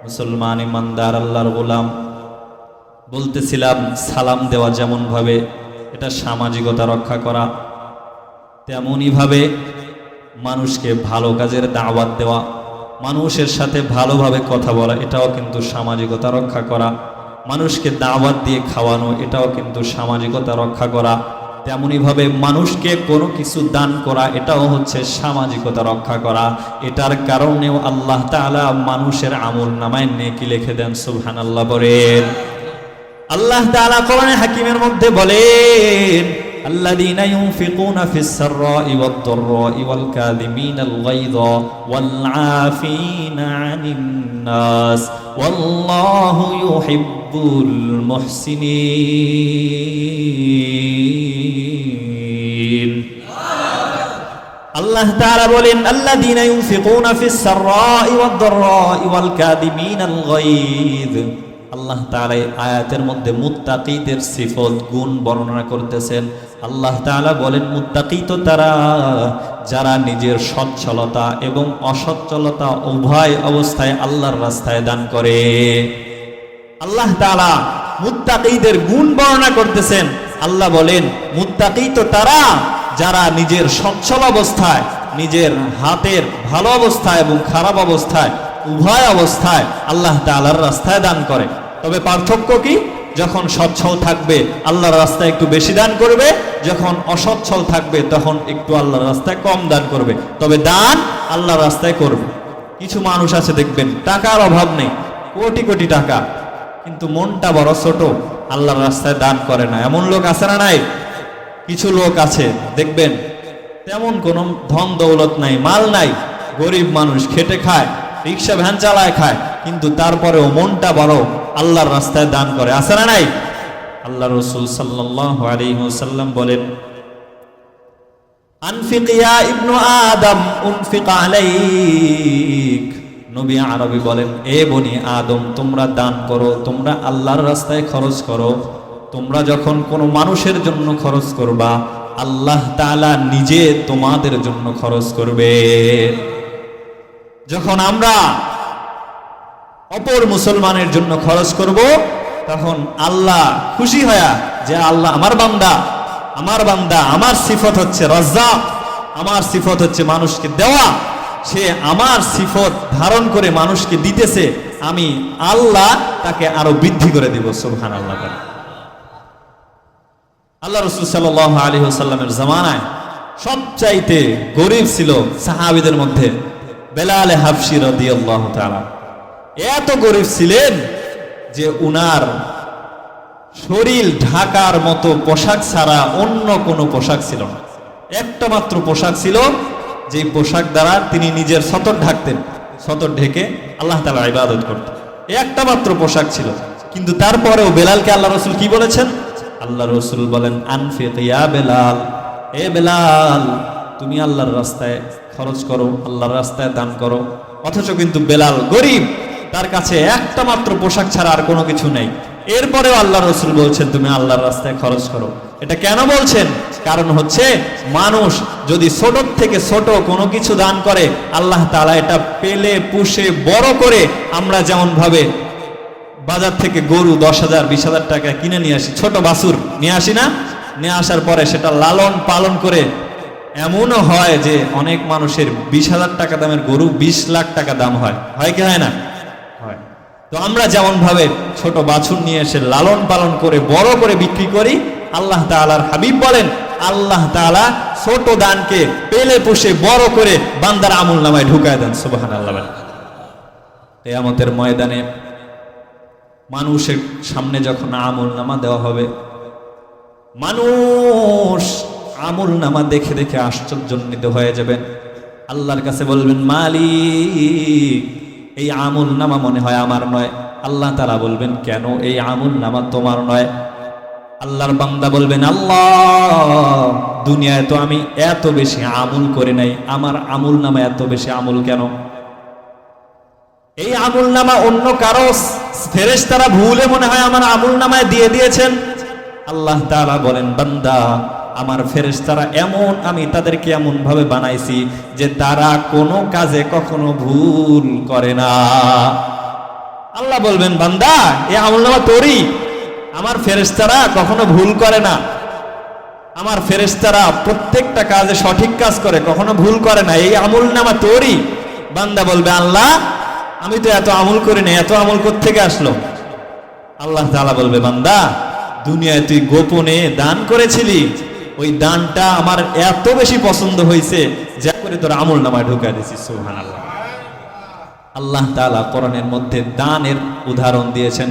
মুসলমান ইমানদার আল্লাহর গোলাম, বলতেছিলাম সালাম দেওয়া যেমন ভাবে এটা সামাজিকতা রক্ষা করা, তেমনই ভাবে মানুষকে ভালো কাজের দাওয়াত দেওয়া, মানুষের সাথে ভালোভাবে কথা বলা, এটাও কিন্তু সামাজিকতা রক্ষা করা। মানুষকে দাওয়াত দিয়ে খাওয়ানো, এটাও কিন্তু সামাজিকতা রক্ষা করা। তেমনি ভাবে মানুষকে কোনো কিছু দান করা, এটাও হচ্ছে সামাজিকতা রক্ষা করা। এটার কারণেও আল্লাহ তাআলা মানুষের আমল নামায় নেকি লিখে দেন। সুবহানাল্লাহ বলেন। আল্লাহ তাআলা কোরআনে হাকিমের মধ্যে বলেন, الذين ينفقون في السراء والضراء والكاظمين الغيظ والعافين عن الناس والله يحب المحسنين। আল্লাহ তাআলা বলেন, الذين ينفقون في السراء والضراء والكاظمين الغيظ। আল্লাহ তাআলা আয়াতের মধ্যে মুত্তাকিদের সিফত গুণ বর্ণনা করতেছেন। আল্লাহ তাআলা বলেন, মুত্তাকি তো তারা যারা নিজের সচ্ছলতা এবং অসচ্ছলতা উভয় অবস্থায় আল্লাহর রাস্তায় দান করে। আল্লাহ তাআলা মুত্তাকিদের গুণ বর্ণনা করতেছেন। আল্লাহ বলেন, মুত্তাকি তো তারা যারা নিজের সচ্ছল অবস্থায়, নিজের হাতের ভালো অবস্থায় এবং খারাপ অবস্থায় উভয় অবস্থায় আল্লাহ তাআলার রাস্তায় দান করে। তবে পার্থক্য কি? যখন সচ্ছল থাকবে আল্লাহর রাস্তায় একটু বেশি দান করবে, যখন অসচ্ছল থাকবে তখন একটু আল্লাহর রাস্তায় কম দান করবে। তবে দান আল্লাহর রাস্তায় করবে। কিছু মানুষ আছে দেখবেন টাকার অভাব নেই, কোটি কোটি টাকা, কিন্তু মনটা বড় ছোট, আল্লাহর রাস্তায় দান করে না। এমন লোক আছে না নাই? কিছু লোক আছে দেখবেন তেমন কোনো ধন দৌলত নাই, মাল নাই, গরিব মানুষ, খেটে খায়, রিক্সা ভ্যান চালায় খায়, কিন্তু তারপরেও মনটা বড়, আল্লাহর রাস্তায় দান করে। আছে না নাই? আল্লাহ রাসূল সাল্লাল্লাহু আলাইহি ওয়াসাল্লাম বলেন, আনফিক ইয়া ইবনু আদম উনফিক আলাইক। নবী আরবি বলেন, এ বনি আদম, তোমরা দান করো, তোমরা আল্লাহর রাস্তায় খরচ করো। তোমরা যখন কোনো মানুষের জন্য খরচ করবা, আল্লাহ তাআলা নিজে তোমাদের জন্য খরচ করবে। যখন আমরা অপর মুসলমানের জন্য খরচ করব, তখন আল্লাহ খুশি হয়া যে আল্লাহ আমার বান্দা, আমার সিফত হচ্ছে রাজ্জাক, আমার সিফত হচ্ছে মানুষকে দেওয়া, সে আমার সিফত ধারণ করে মানুষকে দিতেছে, আমি আল্লাহ তাকে আরো বৃদ্ধি করে দিব। সুবহানাল্লাহ। আল্লাহ রাসূল সাল্লাল্লাহু আলাইহি ওয়াসাল্লামের জামানায় সবচাইতে গরীব ছিল সাহাবীদের মধ্যে বেলাল হাবশী রাদিয়াল্লাহু তাআলা। এত গরীব ছিলেন যে উনার শরীর ঢাকার মতো পোশাক ছাড়া অন্য কোনো পোশাক ছিল না। একটা মাত্র পোশাক ছিল, যে পোশাক দ্বারা তিনি নিজের সতর ঢাকতেন, সতর ঢেকে আল্লাহ তাআলার ইবাদত করতেন। একটা মাত্র পোশাক ছিল, কিন্তু তারপরেও বেলালকে আল্লাহ রাসূল কি বলেছেন? আল্লাহ রাসূল বলেন, আনফিক ইয়া বেলাল, এ বেলাল তুমি আল্লাহর রাস্তায় খরচ করো, আল্লাহর রাস্তায় দান করো। অথচ কিন্তু বেলাল গরীব, তার কাছে একটা মাত্র পোশাক ছাড়া আর কোনো কিছু নেই। এরপরেও আল্লাহ রাসূল বলছেন তুমি আল্লাহর রাস্তায় খরচ করো। এটা কেন বলছেন? কারণ হচ্ছে মানুষ যদি ছোট থেকে ছোট কোনো কিছু দান করে, আল্লাহ তাআলা এটা পেলে পুষে বড় করে, আমরা যেমন ভাবে বাজার থেকে গরু 10,000 20,000 টাকা কিনে নিয়ে আসি, ছোট বাছুর নিয়ে আসি না, নিয়ে আসার পরে সেটা লালন পালন করে, এমনও হয় যে অনেক মানুষের 20,000 টাকা দামের গরু 20 লাখ টাকা দাম হয় কি হয় না? হয়। তো আমরা যেমন ভাবে ছোট বাছুর নিয়ে এসে লালন পালন করে বড় করে বিক্রি করি, আল্লাহ তাআলার হাবিব বলেন আল্লাহ তাআলা ছোট দানকে পেলে পুষে বড় করে বান্দার আমলনামায় ঢুকায় দেন। সুবহানাল্লাহ। কিয়ামতের ময়দানে মানুষের সামনে যখন আমলনামা দেওয়া হবে, মানুষ আমলনামা দেখে দেখে আশ্চর্যান্বিত হয়ে যাবেন। আল্লাহর কাছে বলবেন, মালিক এই আমলনামা মনে হয় আমার নয়। আল্লাহ তাআলা বলবেন, কেন? এই আমলনামা তোমার নয়। আল্লাহর বান্দা বলবেন, আল্লাহ দুনিয়ায় তো আমি এত বেশি আমল করি নাই, আমার আমলনামা এত বেশি আমল কেন? এই আমলনামা অন্য কারো ফেরেশতারা ভুলে মনে হয় আমার আমলনামায় দিয়ে দিয়েছেন। আল্লাহ তাআলা বলেন, বান্দা আমার ফেরেশতারা এমন, আমি তাদেরকে এমন ভাবে বানাইছি যে তারা কোনো কাজে কখনো ভুল করে না। আল্লাহ বলবেন বান্দা এই আমলনামা তোরই, আমার ফেরেশতারা কখনো ভুল করে না, আমার ফেরেশতারা প্রত্যেকটা কাজে সঠিক কাজ করে, কখনো ভুল করে না, এই আমলনামা তোরই। বান্দা বলবে আল্লাহ আমি তো এত আমল করি না, এত আমল কোত্থেকে আসলো? আল্লাহ তাআলা বলবে বান্দা দুনিয়ায় তুই গোপনে দান করেছিলি, ওই দানটা আমার এত বেশি পছন্দ হয়েছে যা করে তোর আমলনামায় ঢুকায় দিয়েছিস। সুবহানাল্লাহ। আল্লাহ তাআলা কোরআনের মধ্যে দানের উদাহরণ দিয়েছেন,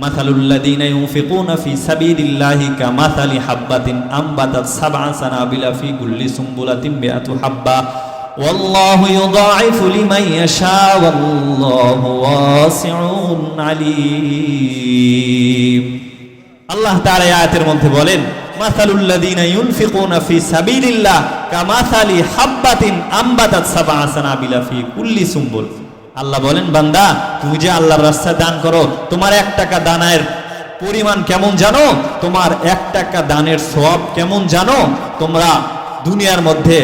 মাসালুল্লাযীনা ইউনফিকুনা ফি সাবিলিল্লাহি কামাসালি হাববাতিন আম্বাতাত সাবআ সানাবিলা ফি কুল্লি সুমবুলাতিন মিআতু হাব্বা ওয়াল্লাহু ইউযাইফু লিমান ইয়াশা ওয়াল্লাহু ওয়াসিউন আলীম। আল্লাহ তাআলা আয়াতের মধ্যে বলেন মাসালুল্লাযীনা ইউনফিকুনা ফি সাবিলিল্লাহ কামাসালি হাববাতিন আম্বাতাত সাবআ সানাবিলা ফি কুল্লি সুমবুল। আল্লাহ বলেন বান্দা তুমি যে আল্লাহর রাস্তায় দান করো, তোমার 1 টাকা দানের পরিমাণ কেমন জানো? তোমার 1 টাকা দানের সওয়াব কেমন জানো? তোমরা দুনিয়ার মধ্যে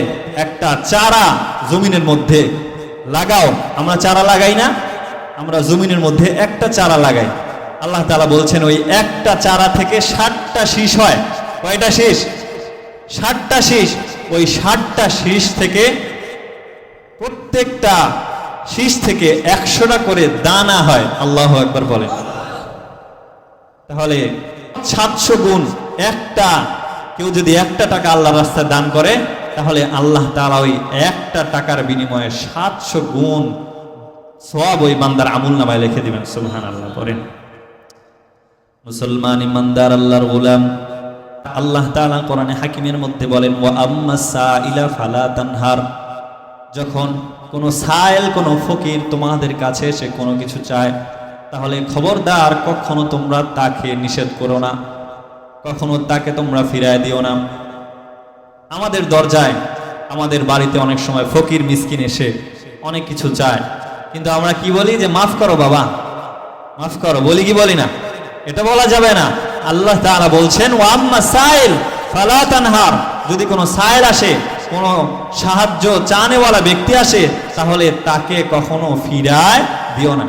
একটা চারা জমিনের মধ্যে লাগাও, আমরা চারা লাগাই না? আমরা জমিনের মধ্যে একটা চারা লাগাই। আল্লাহ তাআলা বলছেন ওই একটা চারা থেকে 60টা শীষ হয়। কয়টা শীষ? 60টা শীষ। ওই 60টা শীষ থেকে প্রত্যেকটা শীষ থেকে 100টা করে দানা হয়। আল্লাহু আকবার বলেন। তাহলে 700 গুণ একটা, কেউ যদি 1টা টাকা আল্লাহর রাস্তায় দান করে তাহলে আল্লাহ তাআলা ওই 1টা টাকার বিনিময়ে 700 গুণ সওয়াব ওই বান্দার আমলনামায় লিখে দিবেন। সুবহানাল্লাহ পড়েন। মুসলমান ইমানদার আল্লাহর গোলাম, আল্লাহ তাআলা কোরআনে হাকিমের মধ্যে বলেন ওয়া আম্মাস সাইলা ফালা তানহার। যখন কোনো সাইল, কোনো ফকির তোমাদের কাছে এসে কোনো কিছু চায় তাহলে খবরদার কখনো তোমরা তাকে নিষেধ করো না, কখনো তাকে তোমরা ফিরায় দিও না। আমাদের দরজায়, আমাদের বাড়িতে অনেক সময় ফকির মিসকিন এসে অনেক কিছু চায়, কিন্তু আমরা কি বলি যে মাফ করো বাবা, মাফ করো, বলি কি বলি না? এটা বলা যাবে না। আল্লাহ তাআলা বলছেন ওয়া আম্মা সাইল ফালা তানহার। যদি কোনো সাইল আসে, কোনো সাহায্য চানেওয়ালা ব্যক্তি আসে, তাহলে তাকে কখনো ফিরায় দিও না।